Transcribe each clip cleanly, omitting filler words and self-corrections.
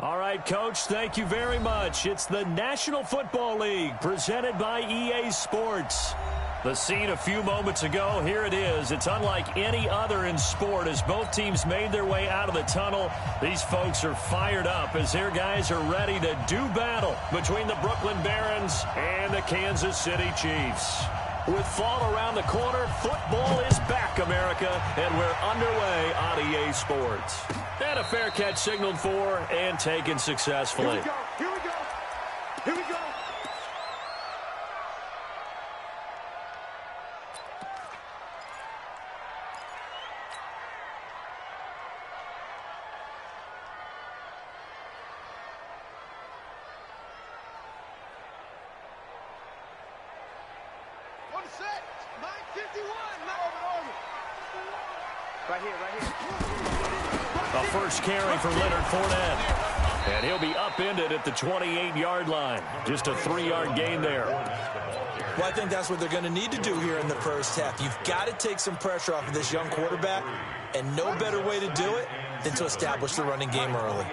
All right, Coach, thank you very much. It's the National Football League presented by EA Sports. The scene a few moments ago, here it is. It's unlike any other in sport as both teams made their way out of the tunnel. These folks are fired up as their guys are ready to do battle between the Brooklyn Barons and the Kansas City Chiefs. With fall around the corner, football is back, America, and we're underway on EA Sports. And a fair catch signaled for and taken successfully. Here we go. Here we go. Here we go. A first carry for Leonard Fournette. And he'll be upended at the 28-yard line. Just a 3-yard gain there. Well, I think that's what they're going to need to do here in the first half. You've got to take some pressure off of this young quarterback, and no better way to do it than to establish the running game early.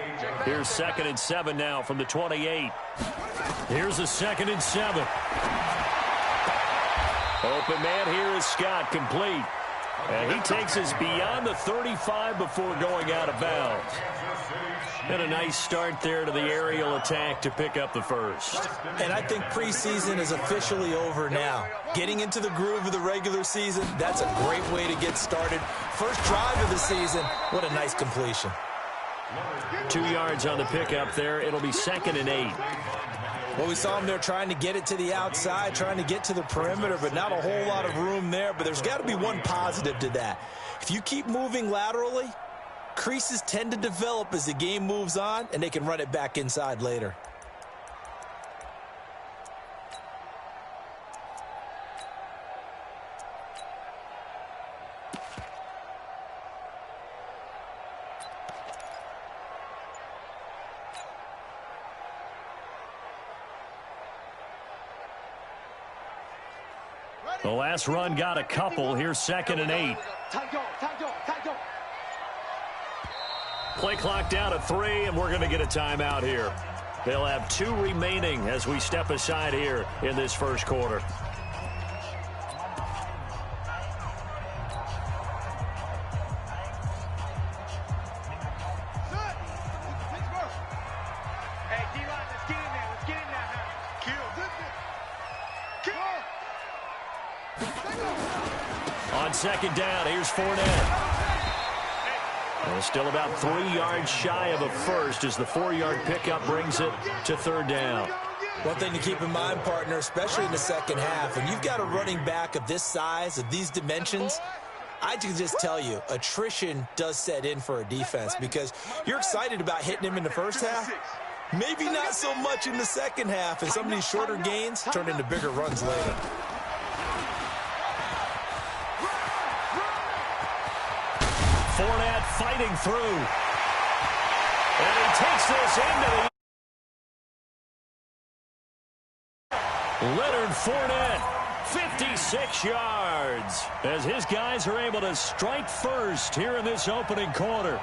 Here's 2nd and 7 now from the 28. Here's a 2nd and 7. Open man here is Scott, complete. And he takes us beyond the 35 before going out of bounds. And a nice start there to the aerial attack to pick up the first. And I think preseason is officially over now. Getting into the groove of the regular season, that's a great way to get started. First drive of the season, what a nice completion. 2 yards on the pickup there. It'll be 2nd and 8. Well, we saw him there trying to get it to the outside, trying to get to the perimeter, but not a whole lot of room there. But there's got to be one positive to that. If you keep moving laterally, creases tend to develop as the game moves on, and they can run it back inside later. The last run got a couple. Here's 2nd and 8. Play clock down to 3, and we're going to get a timeout here. They'll have 2 remaining as we step aside here in this first quarter. On 2nd down, here's Fournette. And still about 3 yards shy of a first as the 4-yard pickup brings it to 3rd down. One thing to keep in mind, partner, especially in the second half, when you've got a running back of this size, of these dimensions, I can just tell you, attrition does set in for a defense because you're excited about hitting him in the first half. Maybe not so much in the second half, and some of these shorter gains turn into bigger runs later. Fournette fighting through. And he takes this into the... Leonard Fournette, 56 yards. As his guys are able to strike first here in this opening quarter.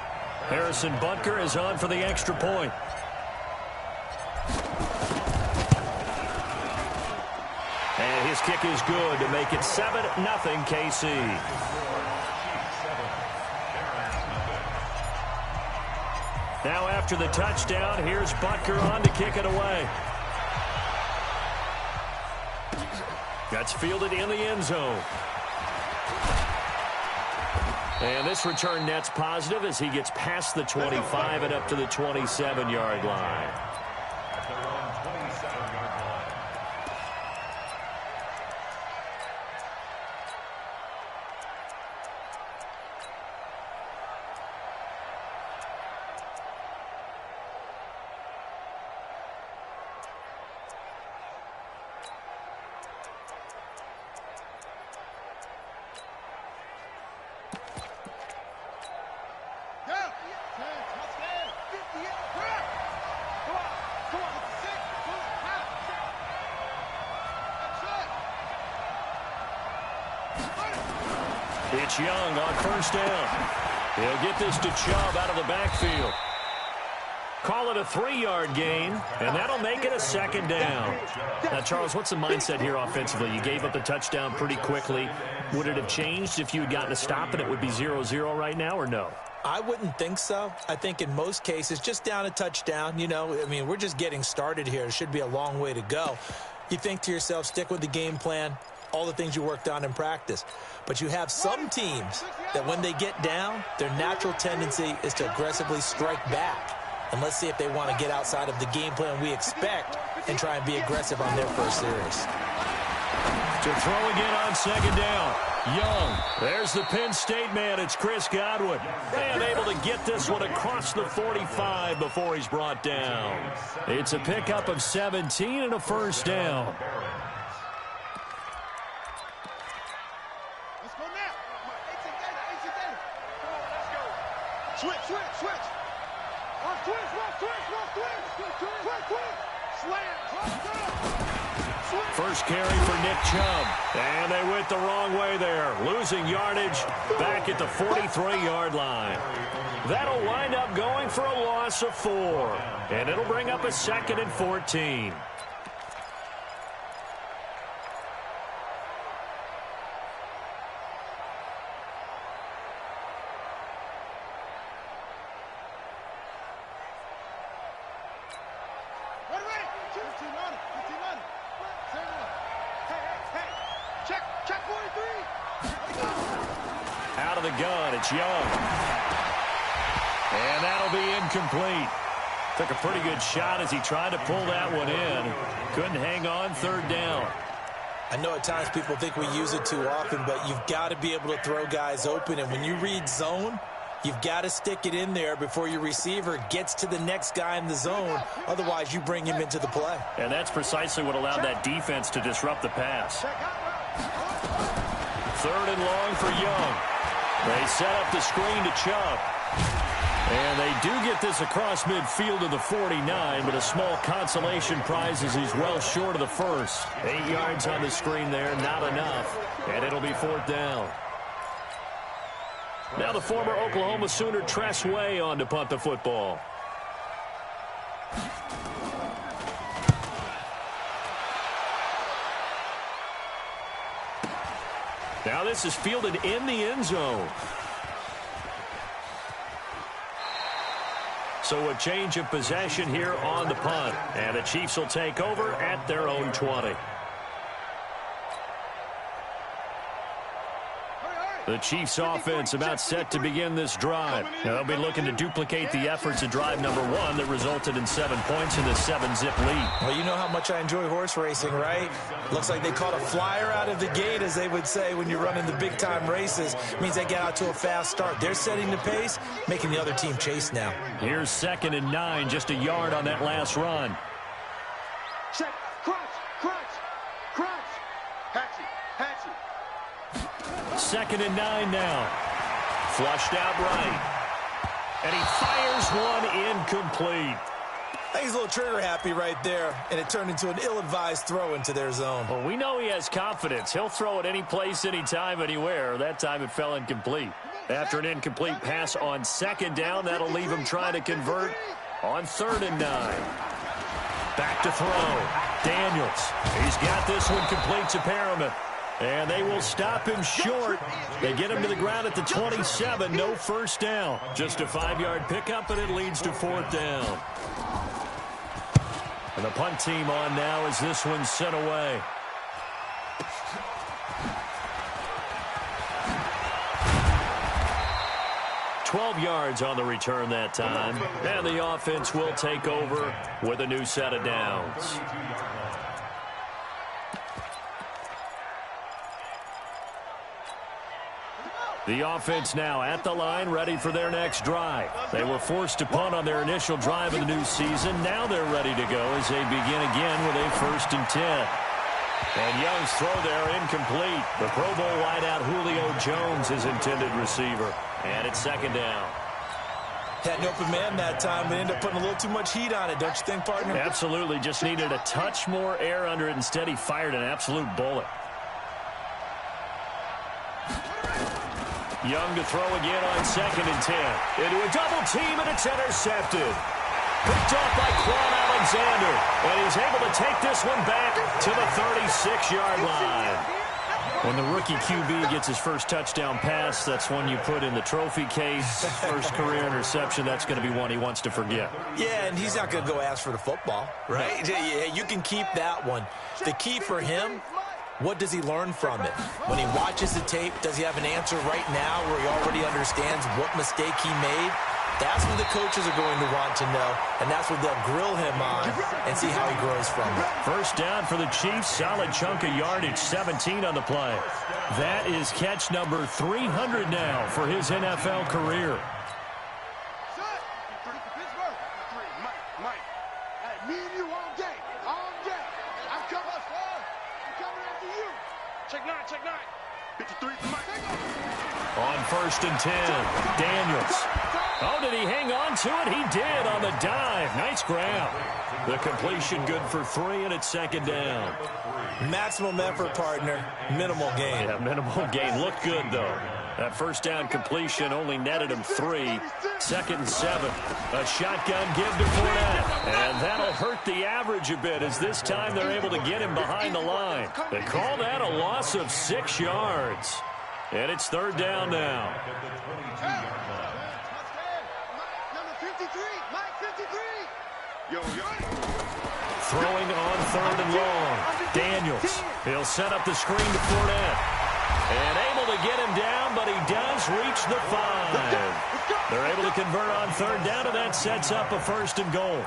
Harrison Butker is on for the extra point. And his kick is good to make it 7-0 KC. Now after the touchdown, here's Butker on to kick it away. That's fielded in the end zone. And this return net's positive as he gets past the 25 and up to the 27-yard line. It's Young on 1st down. He'll get this to Chubb out of the backfield. Call it a 3-yard gain, and that'll make it a second down. Now, Charles, what's the mindset here offensively? You gave up the touchdown pretty quickly. Would it have changed if you had gotten a stop and it would be 0-0 right now, or no? I wouldn't think so. I think in most cases, just down a touchdown, you know, I mean, we're just getting started here. It should be a long way to go. You think to yourself, stick with the game plan, all the things you worked on in practice. But you have some teams that when they get down, their natural tendency is to aggressively strike back. And let's see if they want to get outside of the game plan we expect and try and be aggressive on their first series. To throw again on second down. Young. There's the Penn State man. It's Chris Godwin. And able to get this one across the 45 before he's brought down. It's a pickup of 17 and a first down. Let's go now. Switch. First carry for Nick Chubb. And they went the wrong way there. Losing yardage back at the 43-yard line. That'll wind up going for a loss of 4. And it'll bring up a 2nd and 14. Out of the gun, it's Young. And that'll be incomplete. Took a pretty good shot as he tried to pull that one in. Couldn't hang on, 3rd down. I know at times people think we use it too often, but you've got to be able to throw guys open. And when you read zone, you've got to stick it in there before your receiver gets to the next guy in the zone. Otherwise, you bring him into the play. And that's precisely what allowed that defense to disrupt the pass. 3rd and long for Young. They set up the screen to Chubb. And they do get this across midfield to the 49, but a small consolation prize as he's well short of the first. 8 yards on the screen there, not enough. And it'll be 4th down. Now the former Oklahoma Sooner Tress Way on to punt the football. Now this is fielded in the end zone. So a change of possession here on the punt. And the Chiefs will take over at their own 20. The Chiefs offense about set to begin this drive. They'll be looking to duplicate the efforts of drive number 1 that resulted in 7 points in the 7-zip lead. Well, you know how much I enjoy horse racing, right? Looks like they caught a flyer out of the gate, as they would say when you're running the big-time races. Means they get out to a fast start. They're setting the pace, making the other team chase now. Here's 2nd and 9, just a yard on that last run. Check. Crunch. Hatchet. 2nd and 9 now. Flushed out right. And he fires one incomplete. I think he's a little trigger happy right there, and it turned into an ill-advised throw into their zone. Well, we know he has confidence. He'll throw it any place, anytime, anywhere. That time it fell incomplete. After an incomplete pass on 2nd down, that'll leave him trying to convert on 3rd and 9. Back to throw. Daniels. He's got this one complete to Perriman. And they will stop him short. They get him to the ground at the 27. No first down. Just a 5-yard pickup, and it leads to 4th down. And the punt team on now as this one's sent away. $12 yards on the return that time. And the offense will take over with a new set of downs. The offense now at the line, ready for their next drive. They were forced to punt on their initial drive of the new season. Now they're ready to go as they begin again with a 1st and 10. And Young's throw there incomplete. The Pro Bowl wideout Julio Jones is intended receiver. And it's 2nd down. Had an open man that time, but ended up putting a little too much heat on it, don't you think, partner? Absolutely. Just needed a touch more air under it. Instead, he fired an absolute bullet. Young to throw again on 2nd and 10. Into a double team, and it's intercepted. Picked off by Quan Alexander. And he's able to take this one back to the 36-yard line. When the rookie QB gets his first touchdown pass, that's one you put in the trophy case. First career interception, that's going to be one he wants to forget. Yeah, and he's not going to go ask for the football, right? Yeah, you can keep that one. The key for him, what does he learn from it? When he watches the tape, does he have an answer right now where he already understands what mistake he made? That's what the coaches are going to want to know, and that's what they'll grill him on and see how he grows from it. First down for the Chiefs, solid chunk of yardage, 17 on the play. That is catch number 300 now for his NFL career. Me and you all day. I'm coming after you. Check nine. 53 for Mike. On 1st and 10, Daniels. Oh, did he hang on to it? He did on the dive. Nice grab. The completion good for 3, and it's 2nd down. Maximum effort, partner. Minimal gain. Yeah, minimal gain. Looked good, though. That first down completion only netted him 3. 2nd and 7. A shotgun give to Fournette. And that'll hurt the average a bit as this time they're able to get him behind the line. They call that a loss of 6 yards. And it's 3rd down now. Number 53, Mike 53. Yo. Throwing on 3rd and long. Daniels. He'll set up the screen to Fournette. And able to get him down, but he does reach the 5. They're able to convert on 3rd down, and that sets up a 1st and goal.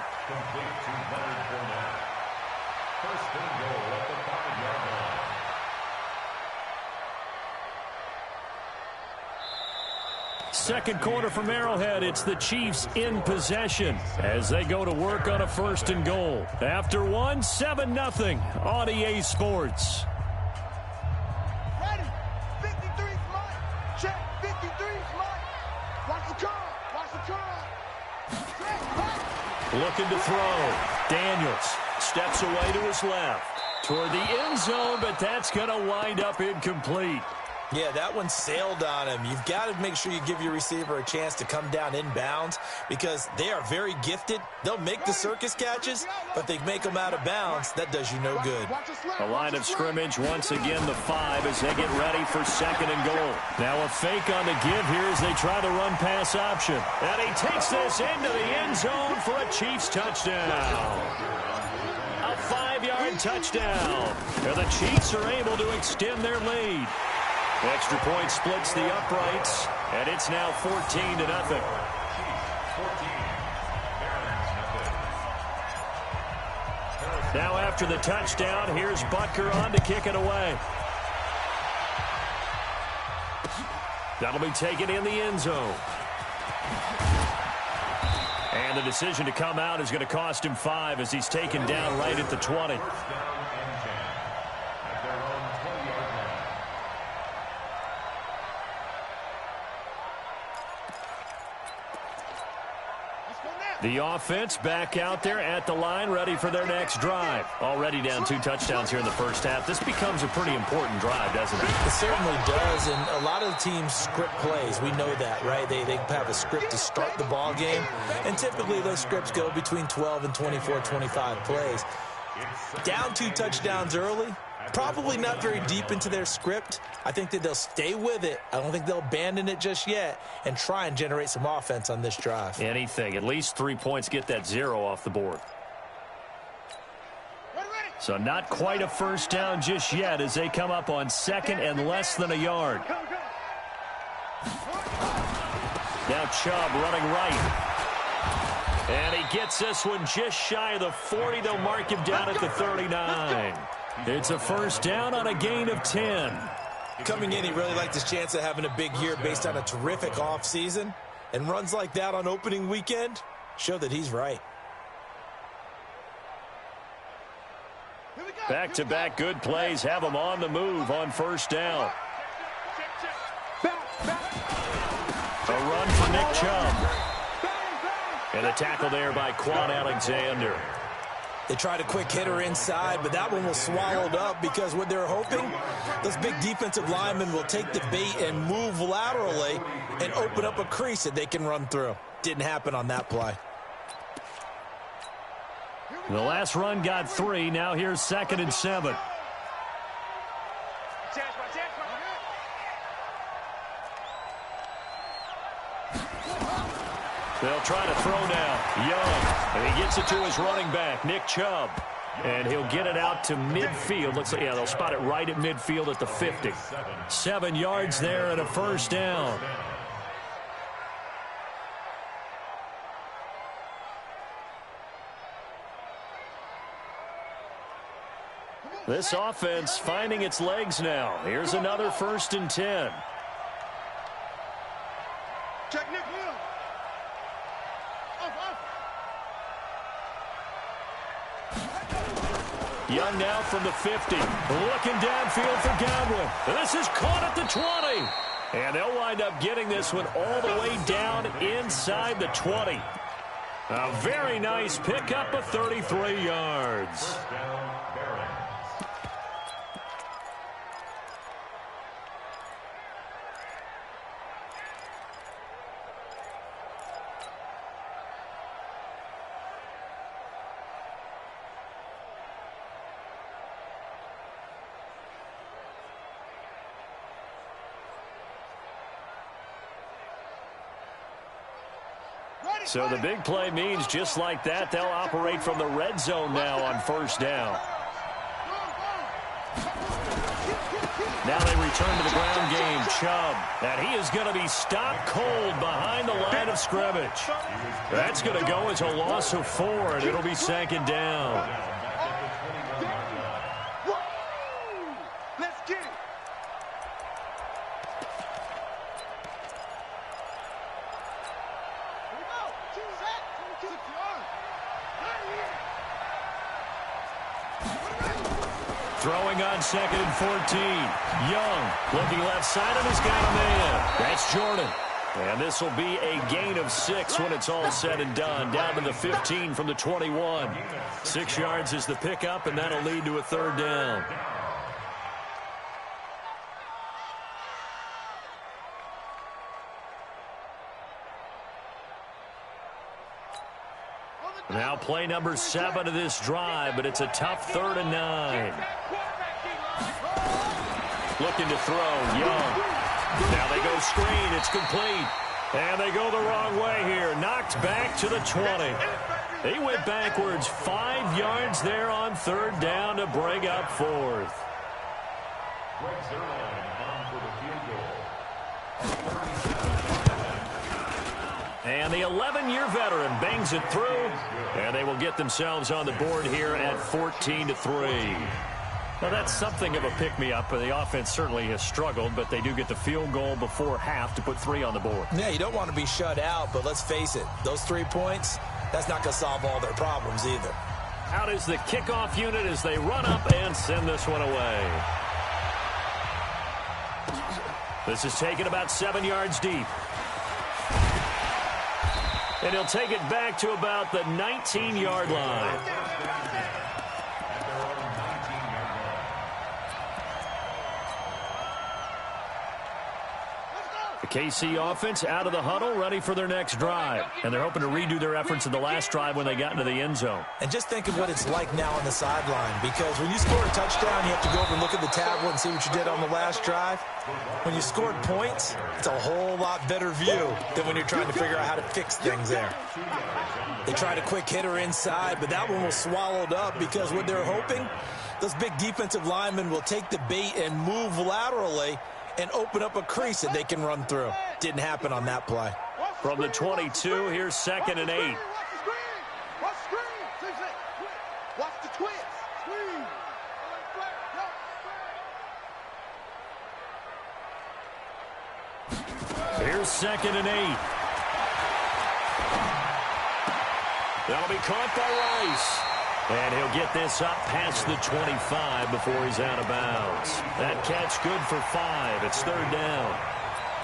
Second quarter from Arrowhead, it's the Chiefs in possession as they go to work on a 1st and goal. After 1, 7-0 on EA Sports. Ready. 53's Mike. Check. 53's Mike. Watch the car. Looking to throw. Daniels steps away to his left. Toward the end zone, but that's going to wind up incomplete. Yeah, that one sailed on him. You've got to make sure you give your receiver a chance to come down inbounds because they are very gifted. They'll make the circus catches, but they make them out of bounds. That does you no good. A line of scrimmage, once again the 5 as they get ready for 2nd and goal. Now a fake on the give here as they try the run-pass option. And he takes this into the end zone for a Chiefs touchdown. A 5-yard touchdown. And the Chiefs are able to extend their lead. Extra point splits the uprights, and it's now 14-0. Now after the touchdown, here's Butker on to kick it away. That'll be taken in the end zone. And the decision to come out is going to cost him 5 as he's taken down right at the 20. The offense back out there at the line, ready for their next drive. Already down 2 touchdowns here in the first half. This becomes a pretty important drive, doesn't it? It certainly does, and a lot of the teams script plays. We know that, right? They have a script to start the ball game, and typically those scripts go between 12 and 24, 25 plays. Down 2 touchdowns early, probably not very deep into their script. I think that they'll stay with it. I don't think they'll abandon it just yet and try and generate some offense on this drive. Anything. At least 3 points, get that 0 off the board. So not quite a first down just yet as they come up on 2nd and less than a yard. Now Chubb running right. And he gets this one just shy of the 40. They'll mark him down at the 39. It's a first down on a gain of 10. Coming in, he really liked his chance of having a big year based on a terrific offseason. And runs like that on opening weekend show that he's right. Back-to-back good plays have him on the move on first down. A run for Nick Chubb. And a tackle there by Quan Alexander. They tried a quick hitter inside, but that one was swallowed up because what they're hoping, those big defensive linemen will take the bait and move laterally and open up a crease that they can run through. Didn't happen on that play. The last run got 3. Now here's 2nd and 7. They'll try to throw now. Young. And he gets it to his running back, Nick Chubb. And he'll get it out to midfield. Looks like, yeah, they'll spot it right at midfield at the 50. 7 yards there and a first down. This offense finding its legs now. Here's another 1st and 10. Check Nick Hill. Young now from the 50. Looking downfield for Godwin. This is caught at the 20. And they'll wind up getting this one all the way down inside the 20. A very nice pickup of 33 yards. So the big play means just like that, they'll operate from the red zone now on 1st down. Now they return to the ground game. Chubb. And he is going to be stopped cold behind the line of scrimmage. That's going to go as a loss of 4, and it'll be 2nd down. Let's get it. Throwing on 2nd and 14. Young looking left side, and he's got a man. That's Jordan. And this will be a gain of 6 when it's all said and done. Down to the 15 from the 21. 6 yards is the pickup, and that'll lead to a 3rd down. Now play number 7 of this drive, but it's a tough 3rd and 9. Looking to throw, Young. Now they go screen, it's complete. And they go the wrong way here. Knocked back to the 20. He went backwards 5 yards there on 3rd down to bring up 4th. And the 11-year veteran bangs it through, and they will get themselves on the board here at 14-3. Now, that's something of a pick-me-up. The offense certainly has struggled, but they do get the field goal before half to put 3 on the board. Yeah, you don't want to be shut out, but let's face it, those 3 points, that's not going to solve all their problems either. Out is the kickoff unit as they run up and send this one away. This is taken about 7 yards deep. And he'll take it back to about the 19-yard line. The KC offense out of the huddle, ready for their next drive. And they're hoping to redo their efforts in the last drive when they got into the end zone. And just think of what it's like now on the sideline, because when you score a touchdown, you have to go over and look at the tablet and see what you did on the last drive. When you scored points, it's a whole lot better view than when you're trying to figure out how to fix things there. They tried a quick hitter inside, but that one was swallowed up because what they're hoping, those big defensive linemen will take the bait and move laterally and open up a crease that they can run through. Didn't happen on that play. From the 22, here's 2nd and 8. Watch the screen. Watch the twist. Screen. Here's 2nd and 8. That'll be caught by Rice. And he'll get this up past the 25 before he's out of bounds. That catch good for 5. It's 3rd down.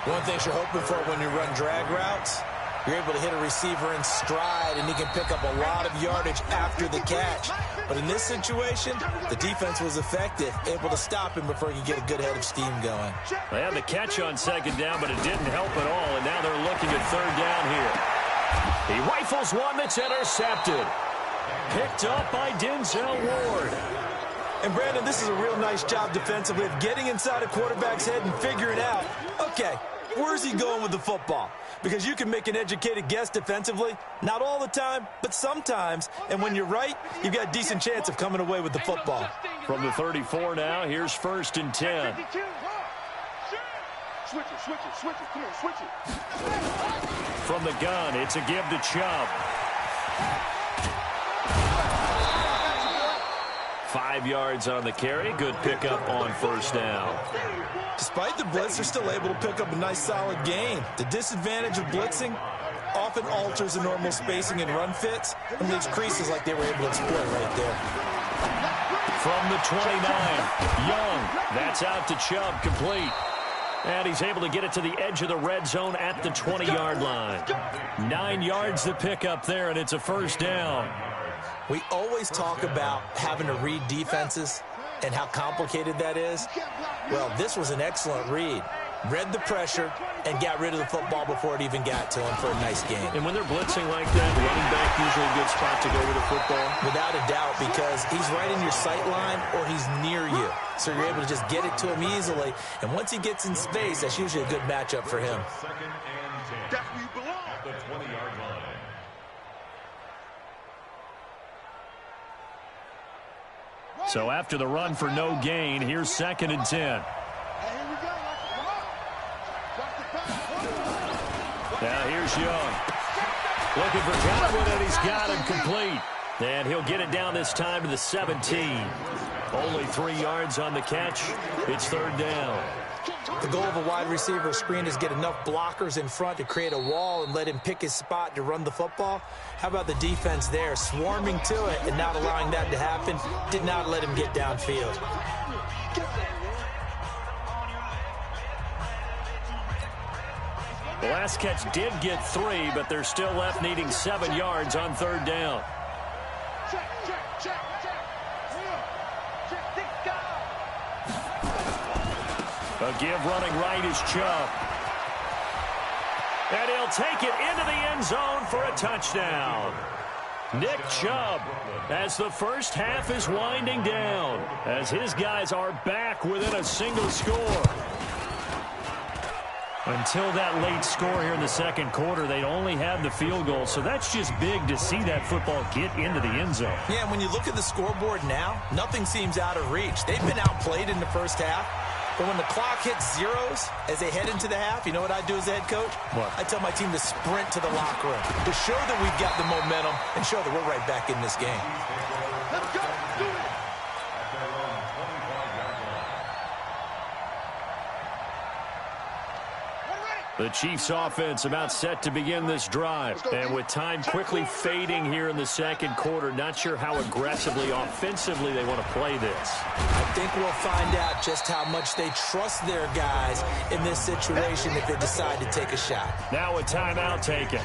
One thing you're hoping for when you run drag routes, you're able to hit a receiver in stride, and he can pick up a lot of yardage after the catch. But in this situation, the defense was effective, able to stop him before he could get a good head of steam going. They had the catch on 2nd down, but it didn't help at all, and now they're looking at 3rd down here. He rifles one that's intercepted. Picked up by Denzel Ward. And, Brandon, this is a real nice job defensively of getting inside a quarterback's head and figuring out, okay, where's he going with the football? Because you can make an educated guess defensively. Not all the time, but sometimes. And when you're right, you've got a decent chance of coming away with the football. From the 34 now, here's 1st and 10. Switch it. Come on, switch it. From the gun, it's a give to Chubb. 5 yards on the carry. Good pickup on 1st down. Despite the blitz, they're still able to pick up a nice solid gain. The disadvantage of blitzing often alters the normal spacing and run fits and leaves creases like they were able to exploit right there. From the 29, Young. That's out to Chubb, complete. And he's able to get it to the edge of the red zone at the 20-yard line. 9 yards to pick up there, and it's a 1st down. We always talk about having to read defenses and how complicated that is. Well, this was an excellent read. Read the pressure and got rid of the football before it even got to him for a nice gain. And when they're blitzing like that, running back usually a good spot to go with the football? Without a doubt, because he's right in your sight line or he's near you. So you're able to just get it to him easily. And once he gets in space, that's usually a good matchup for him. That's where you belong. The 20-yard line. So after the run for no gain, here's 2nd and 10. Now here's Young. Looking for Godwin, and he's got him complete. And he'll get it down this time to the 17. Only 3 yards on the catch. It's 3rd down. The goal of a wide receiver screen is get enough blockers in front to create a wall and let him pick his spot to run the football. How about the defense there, swarming to it and not allowing that to happen? Did not let him get downfield. The last catch did get 3, but they're still left needing 7 yards on 3rd down. A give running right is Chubb. And he'll take it into the end zone for a touchdown. Nick Chubb, as the first half is winding down, as his guys are back within a single score. Until that late score here in the 2nd quarter, they'd only had the field goal, so that's just big to see that football get into the end zone. Yeah, and when you look at the scoreboard now, nothing seems out of reach. They've been outplayed in the first half, but when the clock hits zeros as they head into the half, you know what I do as a head coach? What? I tell my team to sprint to the locker room to show that we've got the momentum and show that we're right back in this game. Let's go. Do it. The Chiefs offense about set to begin this drive. And with time quickly fading here in the 2nd quarter, not sure how aggressively, offensively they want to play this. I think we'll find out just how much they trust their guys in this situation if they decide to take a shot. Now a timeout taken.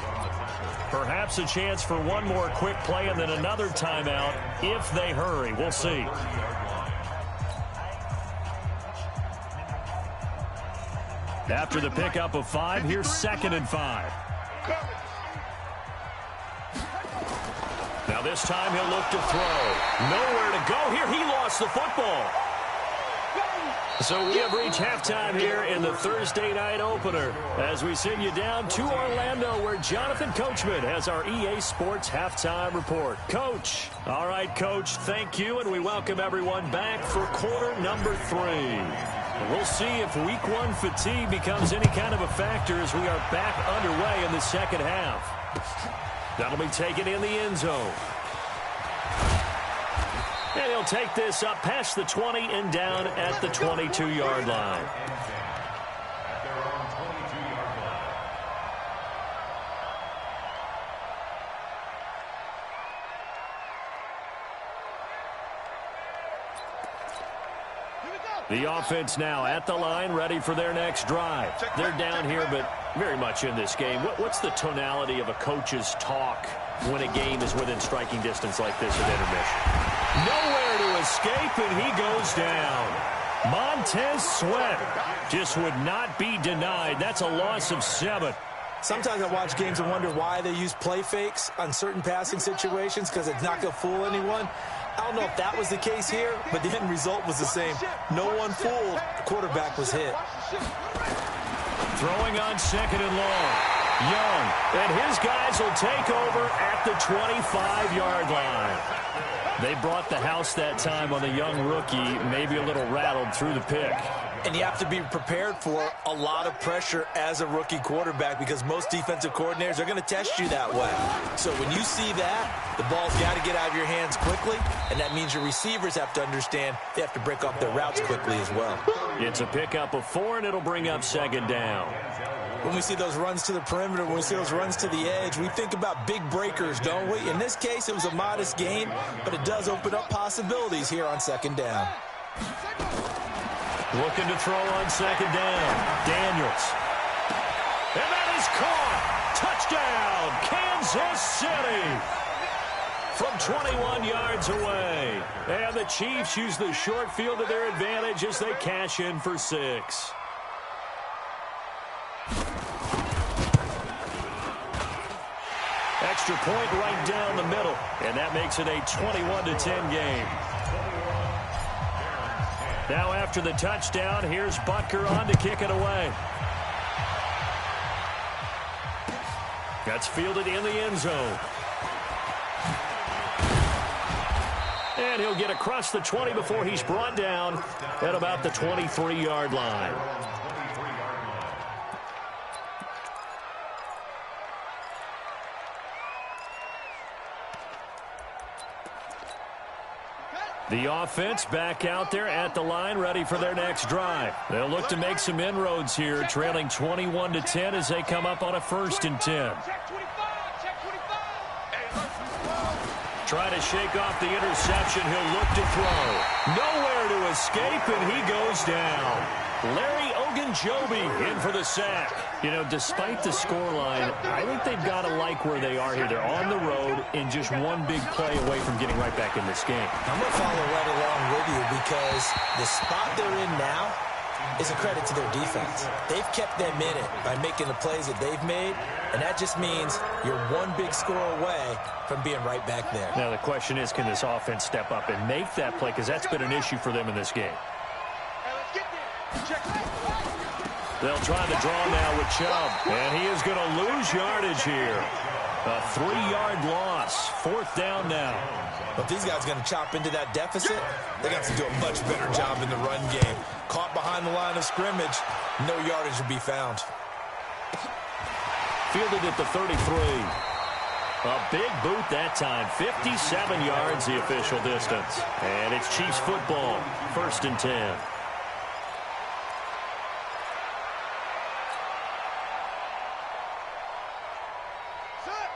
Perhaps a chance for one more quick play and then another timeout if they hurry. We'll see. After the pickup of 5, here's 2nd and 5. Now this time he'll look to throw. Nowhere to go here. He lost the football. So we have reached halftime here in the Thursday night opener as we send you down to Orlando where Jonathan Coachman has our EA Sports halftime report. Coach. All right, Coach, thank you, and we welcome everyone back for quarter number 3. We'll see if week 1 fatigue becomes any kind of a factor as we are back underway in the 2nd half. That'll be taken in the end zone. And he'll take this up past the 20 and down at the 22-yard line. The offense now at the line, ready for their next drive. They're down here, but very much in this game. What's the tonality of a coach's talk when a game is within striking distance like this at intermission? Nowhere to escape, and he goes down. Montez Sweat just would not be denied. That's a loss of 7. Sometimes I watch games and wonder why they use play fakes on certain passing situations because it's not going to fool anyone. I don't know if that was the case here, but the end result was the same. No one fooled. The quarterback was hit. Throwing on 2nd and long. Young, and his guys will take over at the 25-yard line. They brought the house that time on the young rookie, maybe a little rattled through the pick. And you have to be prepared for a lot of pressure as a rookie quarterback because most defensive coordinators are going to test you that way. So when you see that, the ball's got to get out of your hands quickly, and that means your receivers have to understand they have to break off their routes quickly as well. It's a pickup of 4, and it'll bring up 2nd down. When we see those runs to the perimeter, when we see those runs to the edge, we think about big breakers, don't we? In this case, it was a modest gain, but it does open up possibilities here on 2nd down. Looking to throw on 2nd down. Daniels. And that is caught. Touchdown, Kansas City. From 21 yards away. And the Chiefs use the short field to their advantage as they cash in for 6. Extra point right down the middle. And that makes it a 21-10 game. Now after the touchdown, here's Butker on to kick it away. That's fielded in the end zone. And he'll get across the 20 before he's brought down at about the 23-yard line. The offense back out there at the line, ready for their next drive. They'll look to make some inroads here, trailing 21-10 as they come up on a 1st and 10. Try to shake off the interception. He'll look to throw. Nowhere to escape, and he goes down. Larry Ogunjobi in for the sack. You know, despite the scoreline, I think they've got to like where they are here. They're on the road and just one big play away from getting right back in this game. I'm going to follow right along with you because the spot they're in now is a credit to their defense. They've kept them in it by making the plays that they've made, and that just means you're one big score away from being right back there. Now the question is, can this offense step up and make that play? Because that's been an issue for them in this game. They'll try the draw now with Chubb, and he is going to lose yardage here. A 3-yard loss. 4th down now. But these guys are going to chop into that deficit. They got to do a much better job in the run game. Caught behind the line of scrimmage, no yardage to be found. Fielded at the 33. A big boot that time. 57 yards the official distance. And it's Chiefs football. 1st and 10.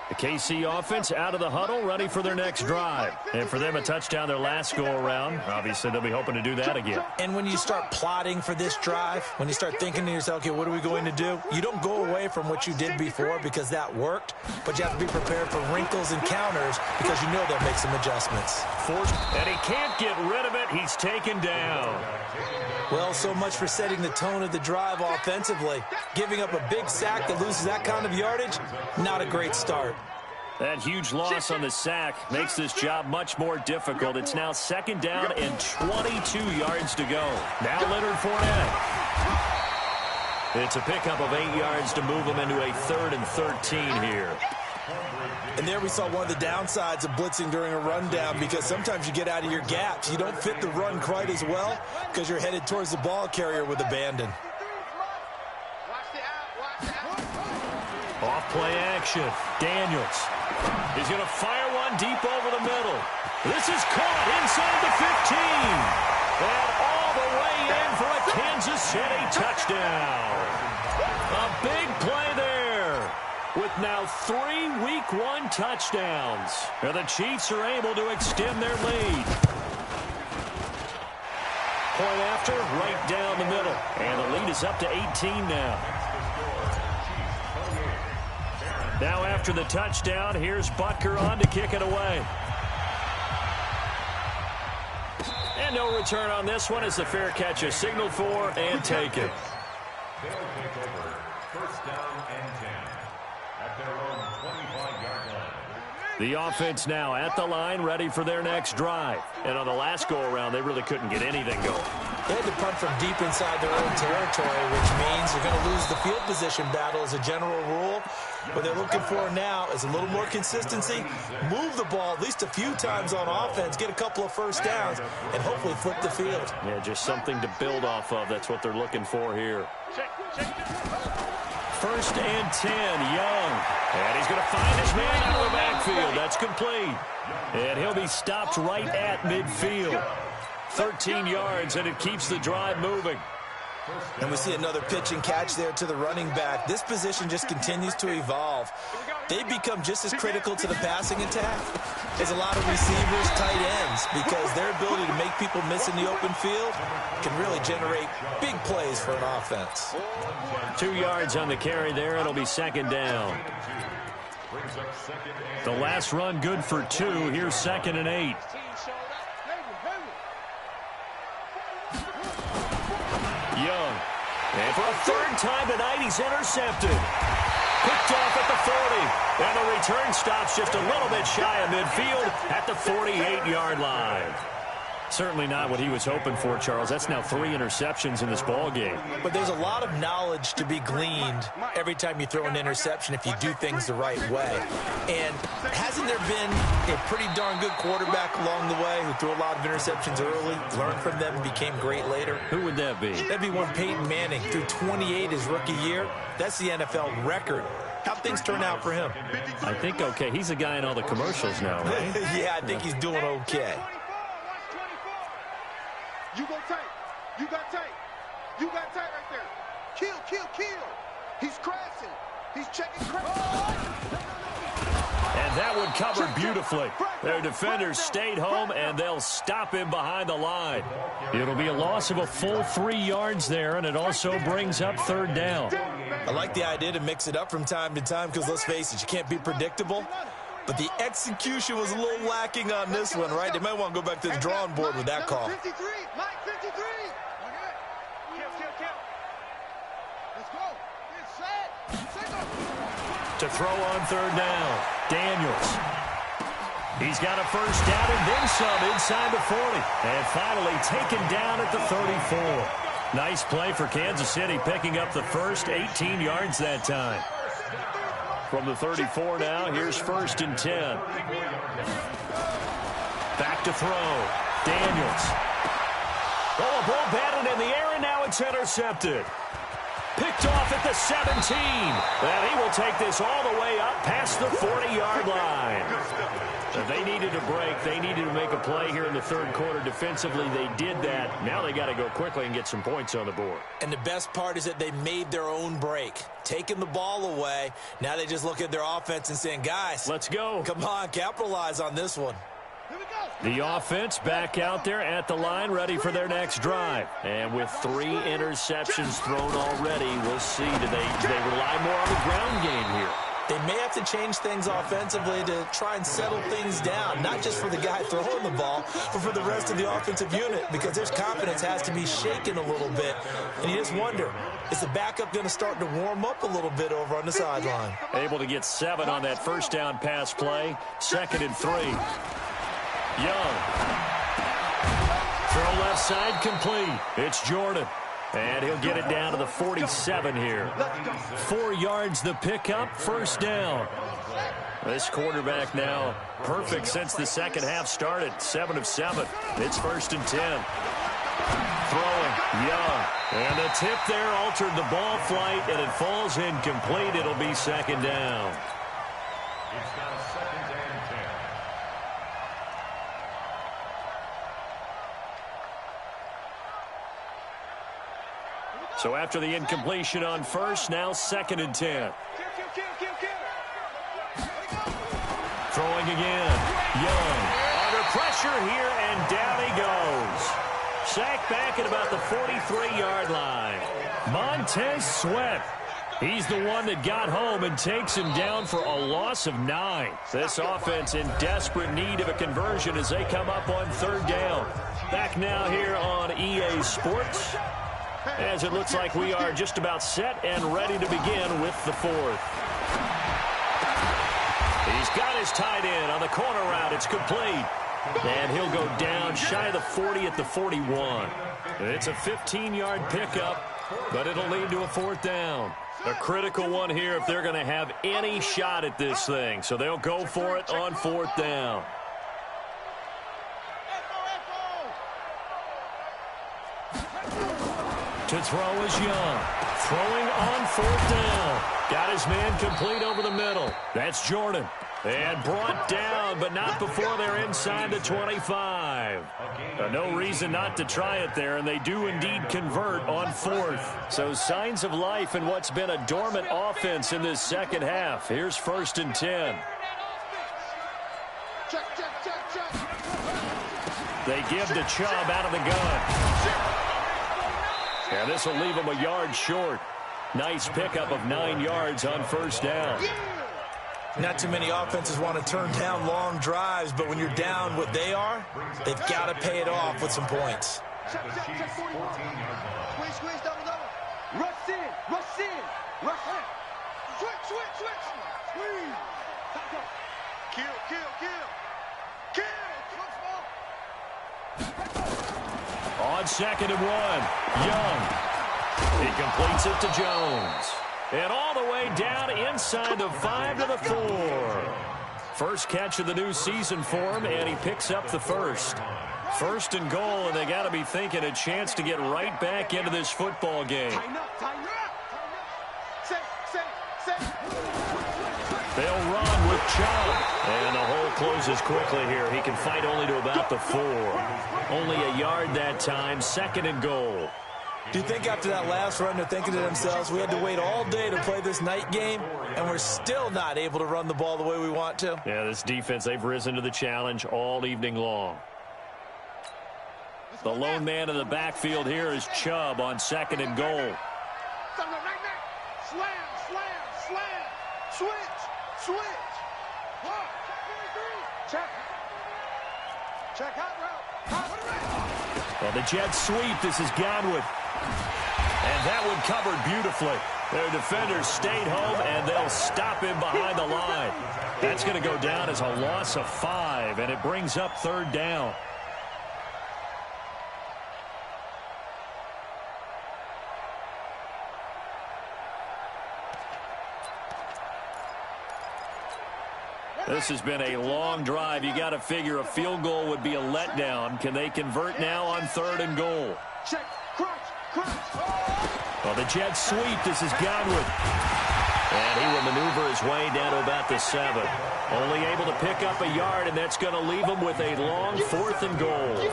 The KC offense out of the huddle, ready for their next drive. And for them, a touchdown their last go-around. Obviously, they'll be hoping to do that again. And when you start plotting for this drive, when you start thinking to yourself, okay, what are we going to do? You don't go away from what you did before because that worked, but you have to be prepared for wrinkles and counters because you know they'll make some adjustments. And he can't get rid of it. He's taken down. Well, so much for setting the tone of the drive offensively. Giving up a big sack that loses that kind of yardage, not a great start. That huge loss on the sack makes this job much more difficult. It's now 2nd down and 22 yards to go. Now Leonard Fournette. It's a pickup of 8 yards to move them into a 3rd and 13 here. And there we saw one of the downsides of blitzing during a rundown because sometimes you get out of your gaps. You don't fit the run quite as well because you're headed towards the ball carrier with abandon. Off play action. Daniels. He's going to fire one deep over the middle. This is caught inside the 15. And all the way in for a Kansas City touchdown. A big play there. With now 3 Week 1 touchdowns. And the Chiefs are able to extend their lead. Point after, right down the middle. And the lead is up to 18 now. Now after the touchdown, here's Butker on to kick it away. And no return on this one as the fair catch is signaled for and taken. The offense now at the line, ready for their next drive. And on the last go-around, they really couldn't get anything going. They had to punt from deep inside their own territory, which means they're going to lose the field position battle as a general rule. What they're looking for now is a little more consistency, move the ball at least a few times on offense, get a couple of first downs, and hopefully flip the field. Yeah, just something to build off of. That's what they're looking for here. First and 10, Young. And he's going to find his man out of the backfield. That's complete. And he'll be stopped right at midfield. 13 yards, and it keeps the drive moving. And we see another pitch and catch there to the running back. This position just continues to evolve. They become just as critical to the passing attack as a lot of receivers, tight ends, because their ability to make people miss in the open field can really generate big plays for an offense. 2 yards on the carry there. It'll be second down. The last run good for 2. Here's 2nd and 8. Young. And for a third time tonight, he's intercepted. Picked off at the 40. And the return stops just a little bit shy of midfield at the 48-yard line. Certainly not what he was hoping for, Charles. That's now 3 interceptions in this ball game. But there's a lot of knowledge to be gleaned every time you throw an interception if you do things the right way. And hasn't there been a pretty darn good quarterback along the way who threw a lot of interceptions early, learned from them, and became great later? Who would that be? That'd be one Peyton Manning. Threw 28 his rookie year. That's the NFL record. How'd things turn out for him? I think okay. He's a guy in all the commercials now, right? Yeah, I think he's doing okay. You go tight. You got tight. You got tight right there. Kill, kill, kill. He's crashing. He's checking crash. And that one covered beautifully. Their defenders stayed home, and they'll stop him behind the line. It'll be a loss of a full 3 yards there, and it also brings up third down. I like the idea to mix it up from time to time because, let's face it, you can't be predictable. But the execution was a little lacking on this one, right? They might want to go back to the drawing board with that call. 53, Mike 53. Let's go. Get set. To throw on third down, Daniels. He's got a first down and then some inside the 40. And finally taken down at the 34. Nice play for Kansas City, picking up the first 18 yards that time. From the 34 now, here's 1st and 10. Back to throw. Daniels. Oh, a ball batted in the air, and now it's intercepted. Picked off at the 17. And he will take this all the way up past the 40-yard line. So they needed a break. They needed to make a play here in the third quarter. Defensively, they did that. Now they got to go quickly and get some points on the board. And the best part is that they made their own break. Taking the ball away. Now they just look at their offense and saying, guys, let's go. Come on, capitalize on this one. The offense back out there at the line, ready for their next drive. And with 3 interceptions thrown already, we'll see. Do they rely more on the ground game here? They may have to change things offensively to try and settle things down, not just for the guy throwing the ball, but for the rest of the offensive unit, because their confidence has to be shaken a little bit. And you just wonder, is the backup going to start to warm up a little bit over on the sideline? Able to get 7 on that first down pass play. 2nd and 3. Young. Throw left side complete. It's Jordan. And he'll get it down to the 47 here. 4 yards the pickup, first down. This quarterback now perfect since the second half started. 7 of 7. It's 1st and 10. Throwing, Young. And the tip there altered the ball flight, and it falls incomplete. It'll be 2nd down. It's now 2nd and 10. So after the incompletion on first, now 2nd and 10. Throwing again. Young under pressure here, and down he goes. Sacked back at about the 43-yard line. Montez Sweat. He's the one that got home and takes him down for a loss of 9. This offense in desperate need of a conversion as they come up on third down. Back now here on EA Sports, as it looks like we are just about set and ready to begin with the 4th. He's got his tight end on the corner route. It's complete. And he'll go down shy of the 40 at the 41. It's a 15-yard pickup, but it'll lead to a 4th down. A critical one here if they're going to have any shot at this thing. So they'll go for it on 4th down. To throw is Young. Throwing on 4th down. Got his man complete over the middle. That's Jordan. And brought down, but not before they're inside the 25. No reason not to try it there, and they do indeed convert on 4th. So signs of life in what's been a dormant offense in this second half. Here's 1st and 10. They give to Chubb out of the gun. And this will leave him a yard short. Nice pickup of 9 yards on 1st down. Not too many offenses want to turn down long drives, but when you're down what they are, they've got to pay it off with some points. Squeeze, double. Rush in. Switch. Squeeze. Kill. On 2nd and 1, Young. He completes it to Jones. And all the way down inside the 5 to the 4. First catch of the new season for him, and he picks up the 1st. 1st and goal, and they got to be thinking a chance to get right back into this football game. Tighten up. They'll run with Chubb. And the hole closes quickly here. He can fight only to about the 4. Only a yard that time, 2nd and goal. Do you think after that last run they're thinking to themselves, we had to wait all day to play this night game, and we're still not able to run the ball the way we want to? Yeah, this defense, they've risen to the challenge all evening long. The lone man in the backfield here is Chubb on 2nd and goal. Switch. Check out route. Well, the jet sweep. This is Godwin. And that one covered beautifully. Their defenders stayed home, and they'll stop him behind the line. That's going to go down as a loss of 5, and it brings up 3rd down. This has been a long drive. You got to figure a field goal would be a letdown. Can they convert now on 3rd and goal? Check. Crunch. Well, the jet sweep. This is Godwin. And he will maneuver his way down to about the 7. Only able to pick up a yard, and that's going to leave him with a long 4th and goal.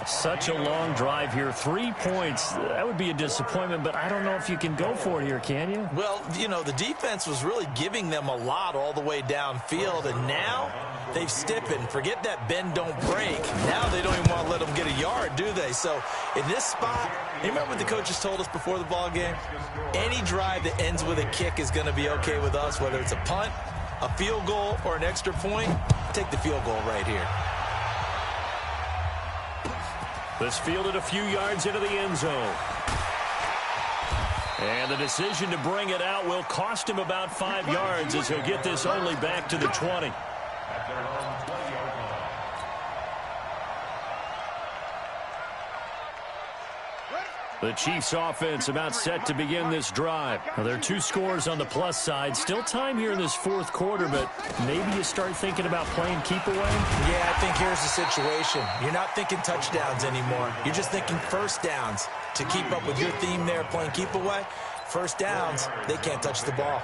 Such a long drive here. 3 points. That would be a disappointment, but I don't know if you can go for it here, can you? Well, you know, the defense was really giving them a lot all the way downfield, and now they've stiffened. Forget that bend, don't break. Now they don't even want to let them get a yard, do they? So in this spot, you remember what the coaches told us before the ball game? Any drive that ends with a kick is going to be okay with us, whether it's a punt, a field goal, or an extra point. Take the field goal right here. This fielded a few yards into the end zone. And the decision to bring it out will cost him about 5 yards as he'll get this only back to the 20. The Chiefs offense about set to begin this drive. Now, there are 2 scores on the plus side. Still time here in this 4th quarter, but maybe you start thinking about playing keep away? Yeah, I think here's the situation. You're not thinking touchdowns anymore. You're just thinking 1st downs. To keep up with your theme there, playing keep away, 1st downs, they can't touch the ball.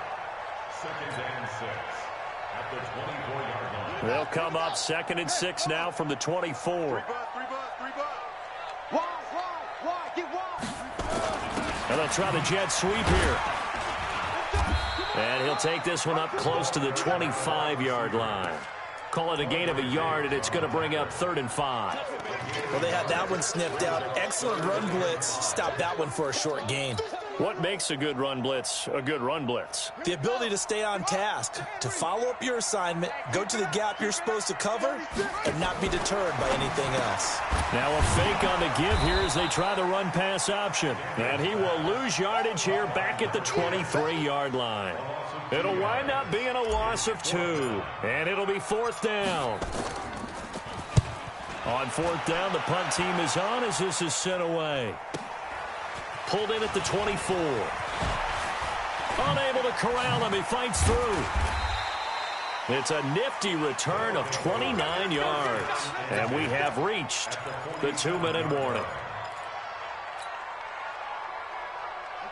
2nd and 6 at the 24-yard line. They'll come up 2nd and 6 now from the 24. And they'll try the jet sweep here. And he'll take this one up close to the 25-yard line. Call it a gain of a yard, and it's going to bring up 3rd and 5. Well, they had that one sniffed out. Excellent run blitz. Stop that one for a short gain. What makes a good run blitz a good run blitz? The ability to stay on task, to follow up your assignment, go to the gap you're supposed to cover, and not be deterred by anything else. Now a fake on the give here as they try the run-pass option. And he will lose yardage here back at the 23-yard line. It'll wind up being a loss of 2, and it'll be 4th down. On 4th down, the punt team is on as this is sent away. Pulled in at the 24. Unable to corral him. He fights through. It's a nifty return of 29 yards. And we have reached the 2-minute warning.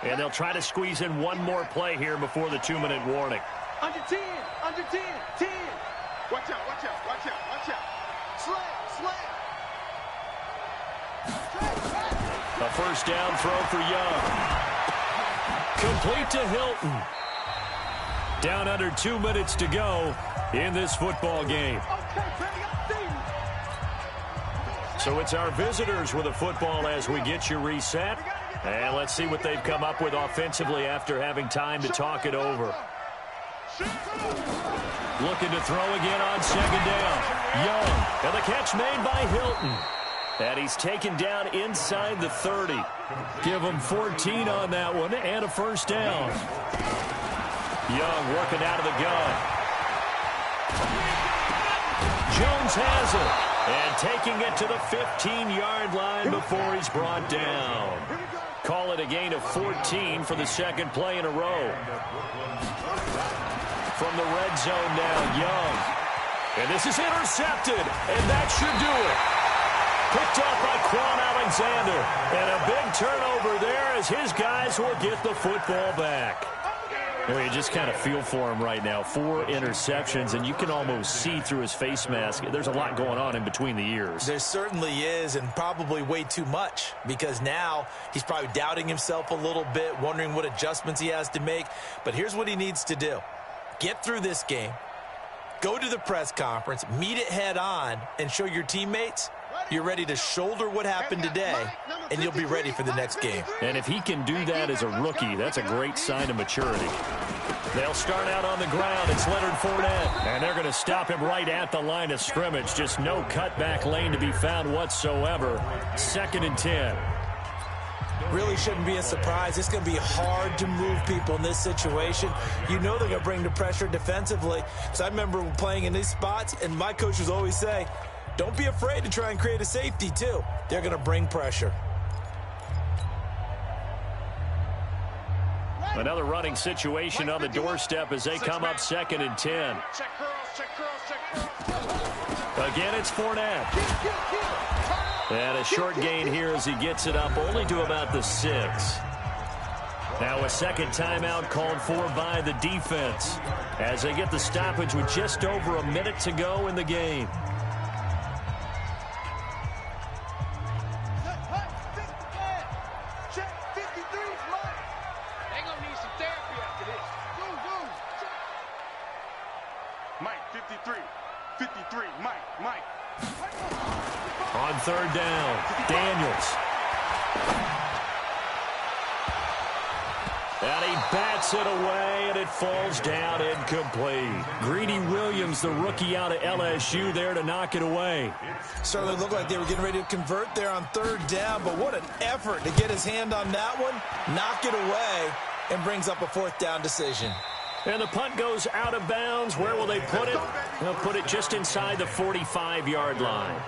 And they'll try to squeeze in one more play here before the 2-minute warning. Under 10, 10. Watch out, watch out, watch out, watch out. Slam. A first down throw for Young. Complete to Hilton. Down under 2 minutes to go in this football game. So it's our visitors with a football as we get you reset. And let's see what they've come up with offensively after having time to talk it over. Looking to throw again on 2nd down. Young, and the catch made by Hilton. And he's taken down inside the 30. Give him 14 on that one and a first down. Young working out of the gun. Jones has it. And taking it to the 15-yard line before he's brought down. Call it a gain of 14 for the 2nd play in a row. From the red zone now, Young. And this is intercepted, and that should do it. Picked up by Quan Alexander. And a big turnover there as his guys will get the football back. I mean, you just kind of feel for him right now. 4 interceptions, and you can almost see through his face mask. There's a lot going on in between the ears. There certainly is, and probably way too much, because now he's probably doubting himself a little bit, wondering what adjustments he has to make. But here's what he needs to do. Get through this game, go to the press conference, meet it head on, and show your teammates you're ready to shoulder what happened today, and you'll be ready for the next game. And if he can do that as a rookie, that's a great sign of maturity. They'll start out on the ground. It's Leonard Fournette. And they're going to stop him right at the line of scrimmage. Just no cutback lane to be found whatsoever. 2nd and 10. Really shouldn't be a surprise. It's going to be hard to move people in this situation. You know they're going to bring the pressure defensively. So I remember playing in these spots, and my coach would always say, don't be afraid to try and create a safety, too. They're going to bring pressure. Another running situation on the doorstep as they come up 2nd and 10. Again, it's Fournette. And a short gain here as he gets it up only to about the 6. Now a 2nd timeout called for by the defense as they get the stoppage with just over a minute to go in the game. On 3rd down, Daniels. And he bats it away, and it falls down incomplete. Greedy Williams, the rookie out of LSU, there to knock it away. Certainly looked like they were getting ready to convert there on 3rd down, but what an effort to get his hand on that one, knock it away, and brings up a 4th down decision. And the punt goes out of bounds. Where will they put it? They'll put it just inside the 45-yard line.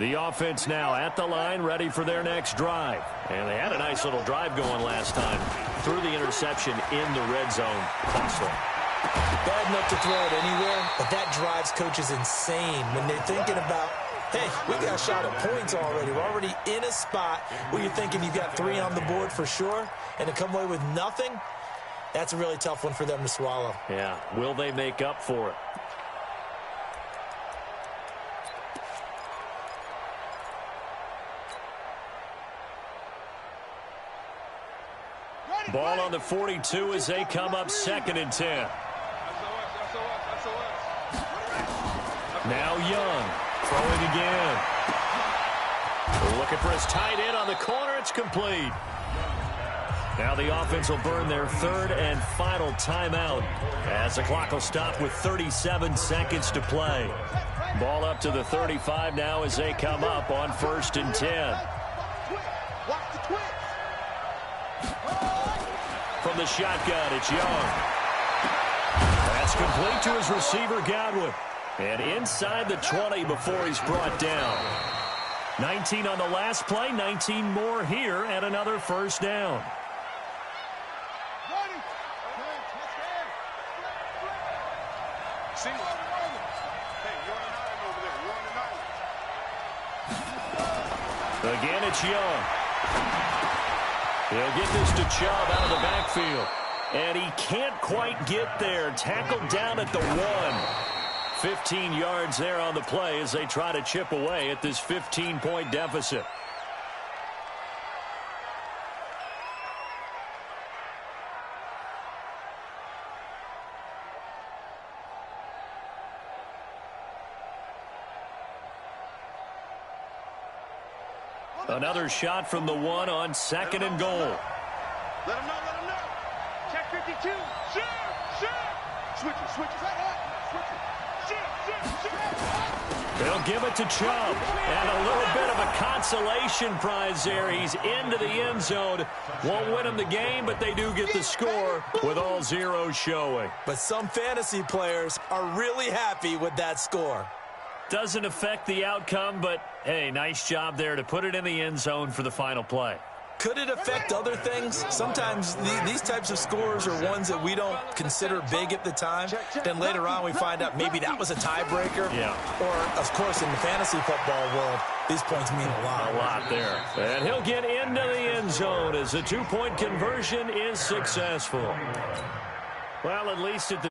The offense now at the line, ready for their next drive. And they had a nice little drive going last time. Threw the interception in the red zone. Costly. Bad enough to throw it anywhere, but that drives coaches insane when they're thinking about, hey, we got a shot at points already. We're already in a spot where you're thinking you've got 3 on the board for sure, and to come away with nothing, that's a really tough one for them to swallow. Yeah, will they make up for it? Ball on the 42 as they come up 2nd and 10. Now Young throwing again. Looking for his tight end on the corner. It's complete. Now the offense will burn their third and final timeout as the clock will stop with 37 seconds to play. Ball up to the 35 now as they come up on 1st and 10. From the shotgun, it's Young. That's complete to his receiver, Godwin. And inside the 20 before he's brought down. 19 on the last play, 19 more here, and another first down. Again, it's Young. He'll get this to Chubb out of the backfield. And he can't quite get there. Tackled down at the 1. 15 yards there on the play as they try to chip away at this 15-point deficit. Another shot from the 1 on 2nd and goal. Let him know, let him know. Check 52. Shoot, shoot. Switch it, switch it. They'll give it to Chubb. And a little bit of a consolation prize there. He's into the end zone. Won't win him the game, but they do get the score with all zeros showing. But some fantasy players are really happy with that score. Doesn't affect the outcome, but, hey, nice job there to put it in the end zone for the final play. Could it affect other things? Sometimes these types of scores are ones that we don't consider big at the time. Then later on we find out maybe that was a tiebreaker. Yeah. Or, of course, in the fantasy football world, these points mean a lot. A lot there. And he'll get into the end zone as the 2-point conversion is successful. Well, at least at the